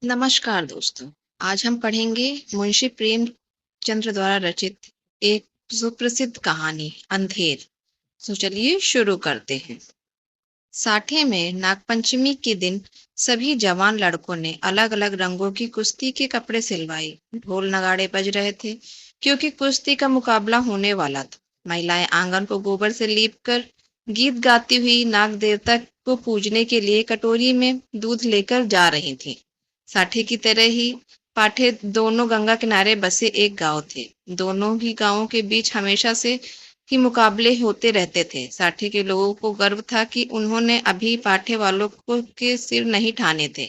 नमस्कार दोस्तों। आज हम पढ़ेंगे मुंशी प्रेमचंद्र द्वारा रचित एक सुप्रसिद्ध कहानी अंधेर। तो चलिए शुरू करते हैं। साठे में नागपंचमी के दिन सभी जवान लड़कों ने अलग अलग रंगों की कुश्ती के कपड़े सिलवाए। ढोल नगाड़े बज रहे थे क्योंकि कुश्ती का मुकाबला होने वाला था। महिलाएं आंगन को गोबर से लीप कर गीत गाती हुई नाग देवता को पूजने के लिए कटोरी में दूध लेकर जा रही थी। साठे की तरह ही पाठे दोनों गंगा किनारे बसे एक गांव थे। दोनों ही गांवों के बीच हमेशा से ही मुकाबले होते रहते थे। साठे के लोगों को गर्व था कि उन्होंने अभी पाठे वालों को के सिर नहीं ठाने थे।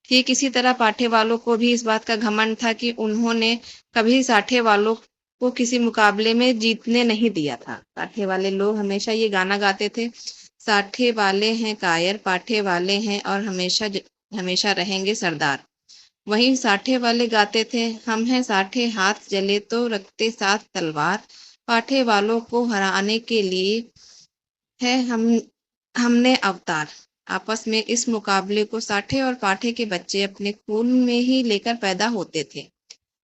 ठीक इसी तरह पाठे वालों को भी इस बात का घमंड था कि उन्होंने कभी साठे वालों को किसी मुकाबले में जीतने नहीं दिया था। साठे वाले लोग हमेशा ये गाना गाते थे, साठे वाले हैं कायर, पाठे वाले हैं और हमेशा हमेशा रहेंगे सरदार। वहीं साठे वाले गाते थे, हम हैं साठे, हाथ जले तो रखते साथ तलवार, पाठे वालों को हराने के लिए है हमने अवतार। आपस में इस मुकाबले को साठे और पाठे के बच्चे अपने खून में ही लेकर पैदा होते थे।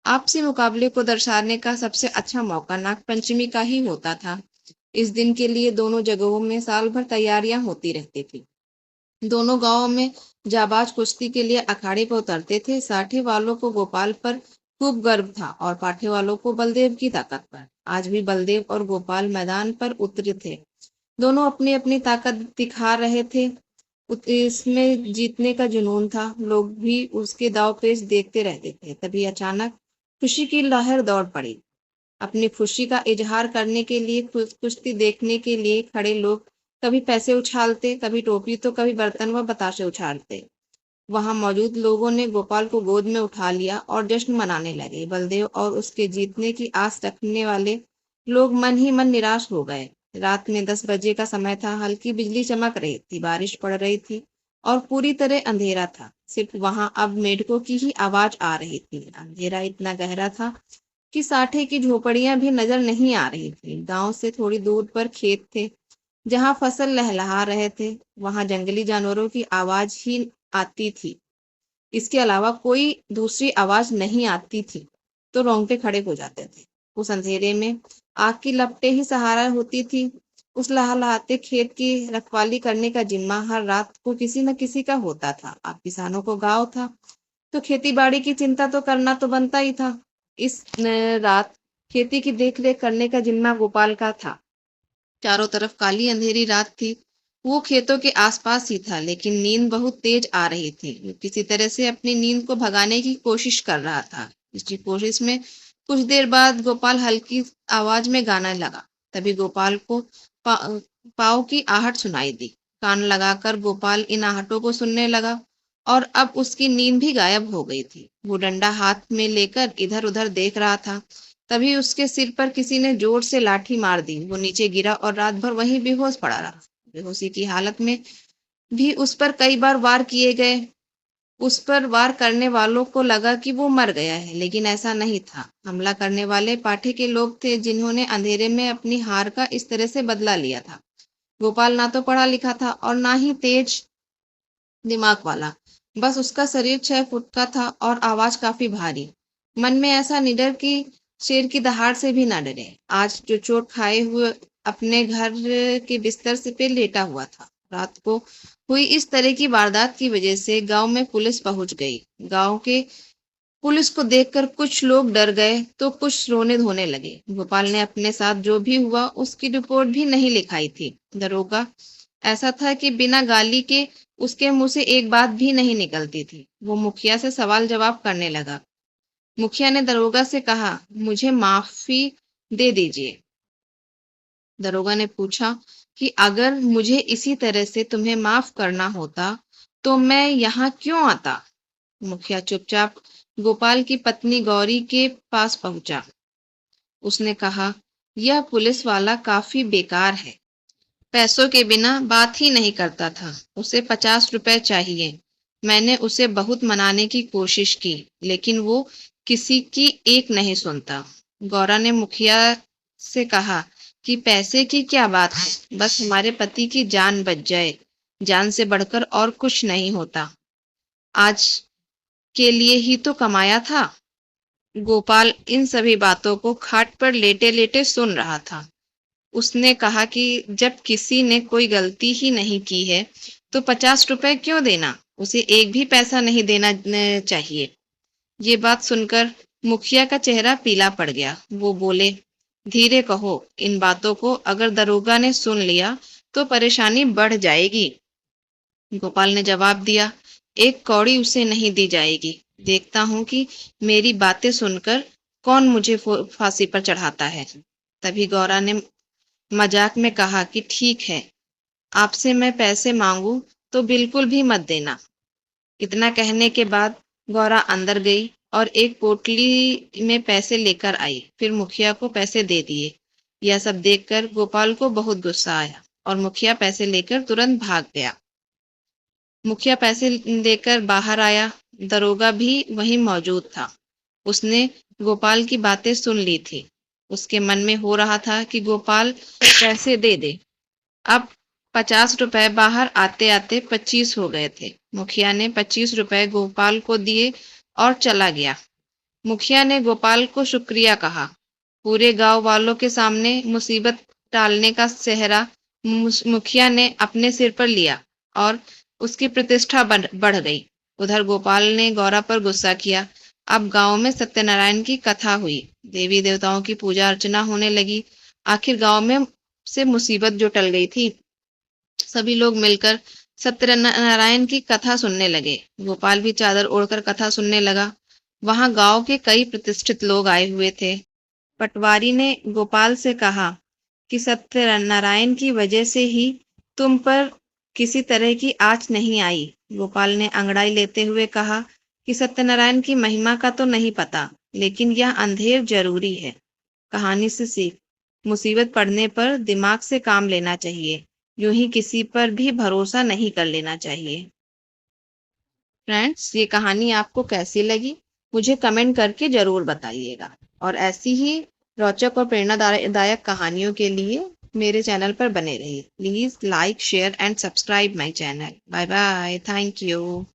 आपसी मुकाबले को दर्शाने का सबसे अच्छा मौका नागपंचमी का ही होता था। इस दिन के लिए दोनों जगहों में साल भर तैयारियां होती रहती थी। दोनों गांवों में जाबाज कुश्ती के लिए अखाड़े पर उतरते थे। साठे वालों को गोपाल पर खूब गर्व था और पाठे वालों को बलदेव की ताकत पर। आज भी बलदेव और गोपाल मैदान पर उतरे थे। दोनों अपनी अपनी ताकत दिखा रहे थे। इसमें जीतने का जुनून था। लोग भी उसके दाव पेच देखते रहते थे। तभी अचानक खुशी की लहर दौड़ पड़ी। अपनी खुशी का इजहार करने के लिए कुश्ती देखने के लिए खड़े लोग कभी पैसे उछालते, कभी टोपी तो कभी बर्तन व बताशे उछालते। वहां मौजूद लोगों ने गोपाल को गोद में उठा लिया और जश्न मनाने लगे। बलदेव और उसके जीतने की आस रखने वाले लोग मन ही मन निराश हो गए। रात में 10 बजे का समय था। हल्की बिजली चमक रही थी, बारिश पड़ रही थी और पूरी तरह अंधेरा था। सिर्फ वहां अब मेढकों की ही आवाज आ रही थी। अंधेरा इतना गहरा था कि साठे की झोपड़ियां भी नजर नहीं आ रही थी। गांव से थोड़ी दूर पर खेत थे जहां फसल लहलहा रहे थे। वहां जंगली जानवरों की आवाज ही आती थी। इसके अलावा कोई दूसरी आवाज नहीं आती थी तो रोंगटे खड़े हो जाते थे। उस अंधेरे में आग की लपटें ही सहारा होती थी। उस लहलहाते खेत की रखवाली करने का जिम्मा हर रात को किसी न किसी का होता था। अब किसानों को गांव था तो खेती बाड़ी की चिंता तो करना तो बनता ही था। इस रात खेती की देखरेख करने का जिम्मा गोपाल का था। चारों तरफ काली अंधेरी रात थी। वो खेतों के आसपास ही था, लेकिन नींद बहुत तेज आ रही थी। वो किसी तरह से अपनी नींद को भगाने की कोशिश कर रहा था। इसकी कोशिश में कुछ देर बाद गोपाल हल्की आवाज में गाने लगा। तभी गोपाल को पा, पाँव की आहट सुनाई दी। कान लगाकर गोपाल इन आहटों को सुनने लगा और अब उसकी नींद भी गायब हो गई थी। वो डंडा हाथ में लेकर इधर उधर देख रहा था। तभी उसके सिर पर किसी ने जोर से लाठी मार दी। वो नीचे गिरा और रात भर वहीं बेहोश पड़ा रहा। बेहोशी की हालत में भी उस पर कई बार वार किए गए। उस पर वार करने वालों को लगा कि वो मर गया है, लेकिन ऐसा नहीं था। हमला करने वाले पाठे के लोग थे जिन्होंने अंधेरे में अपनी हार का इस तरह से बदला लिया था। गोपाल ना तो पढ़ा लिखा था और ना ही तेज दिमाग वाला। बस उसका शरीर 6 फुट का था और आवाज काफी भारी। मन में ऐसा निडर कि शेर की दहाड़ से भी ना डरे। आज जो चोट खाए हुए अपने घर के बिस्तर से पे लेटा हुआ था। रात को हुई इस तरह की वारदात की वजह से गांव में पुलिस पहुंच गई। गांव के पुलिस को देखकर कुछ लोग डर गए तो कुछ रोने धोने लगे। गोपाल ने अपने साथ जो भी हुआ उसकी रिपोर्ट भी नहीं लिखाई थी। दरोगा ऐसा था कि बिना गाली के उसके मुंह से एक बात भी नहीं निकलती थी। वो मुखिया से सवाल जवाब करने लगा। मुखिया ने दरोगा से कहा, मुझे माफी दे दीजिए। दरोगा ने पूछा कि अगर मुझे इसी तरह से तुम्हें माफ करना होता तो मैं यहाँ क्यों आता। मुखिया चुपचाप गोपाल की पत्नी गौरी के पास पहुंचा। उसने कहा, यह पुलिस वाला काफी बेकार है। पैसों के बिना बात ही नहीं करता था। उसे 50 रुपए चाहिए। मैंने उसे बहुत मनाने की कोशिश की, लेकिन वो किसी की एक नहीं सुनता। गौरा ने मुखिया से कहा कि पैसे की क्या बात है, बस हमारे पति की जान बच जाए। जान से बढ़कर और कुछ नहीं होता। आज के लिए ही तो कमाया था। गोपाल इन सभी बातों को खाट पर लेटे लेटे सुन रहा था। उसने कहा कि जब किसी ने कोई गलती ही नहीं की है तो 50 रुपए क्यों देना, उसे एक भी पैसा नहीं देना चाहिए। ये बात सुनकर मुखिया का चेहरा पीला पड़ गया। वो बोले, धीरे कहो, इन बातों को अगर दरोगा ने सुन लिया तो परेशानी बढ़ जाएगी। गोपाल ने जवाब दिया, एक कौड़ी उसे नहीं दी जाएगी। देखता हूं कि मेरी बातें सुनकर कौन मुझे फांसी पर चढ़ाता है। तभी गौरा ने मजाक में कहा कि ठीक है, आपसे मैं पैसे मांगू तो बिल्कुल भी मत देना। इतना कहने के बाद गौरा अंदर गई और एक पोटली में पैसे लेकर आई। फिर मुखिया को पैसे दे दिए। यह सब देखकर गोपाल को बहुत गुस्सा आया और मुखिया पैसे लेकर तुरंत भाग गया। मुखिया पैसे लेकर बाहर आया। दरोगा भी वहीं मौजूद था। उसने गोपाल की बातें सुन ली थी। उसके मन में हो रहा था कि गोपाल पैसे दे दे। अब 50 रुपए बाहर आते आते 25 हो गए थे। मुखिया ने 25 रुपए गोपाल को दिए और चला गया। मुखिया ने गोपाल को शुक्रिया कहा। पूरे गांव वालों के सामने मुसीबत टालने का सेहरा मुखिया ने अपने सिर पर लिया और उसकी प्रतिष्ठा बढ़ गई। उधर गोपाल ने गौरा पर गुस्सा किया। अब गांव में सत्यनारायण की कथा हुई। देवी देवताओं की पूजा अर्चना होने लगी। आखिर गांव में से मुसीबत जो टल गई थी। सभी लोग मिलकर सत्यनारायण की कथा सुनने लगे। गोपाल भी चादर ओढ़कर कथा सुनने लगा। वहां गांव के कई प्रतिष्ठित लोग आए हुए थे। पटवारी ने गोपाल से कहा कि सत्यनारायण की वजह से ही तुम पर किसी तरह की आँच नहीं आई। गोपाल ने अंगड़ाई लेते हुए कहा कि सत्यनारायण की महिमा का तो नहीं पता, लेकिन यह अंधेर जरूरी है। कहानी से सीख, मुसीबत पड़ने पर दिमाग से काम लेना चाहिए, यूं ही किसी पर भी भरोसा नहीं कर लेना चाहिए। फ्रेंड्स, ये कहानी आपको कैसी लगी मुझे कमेंट करके जरूर बताइएगा और ऐसी ही रोचक और प्रेरणादायक कहानियों के लिए मेरे चैनल पर बने रहिए। Please like, share and subscribe my channel. Bye bye, thank you.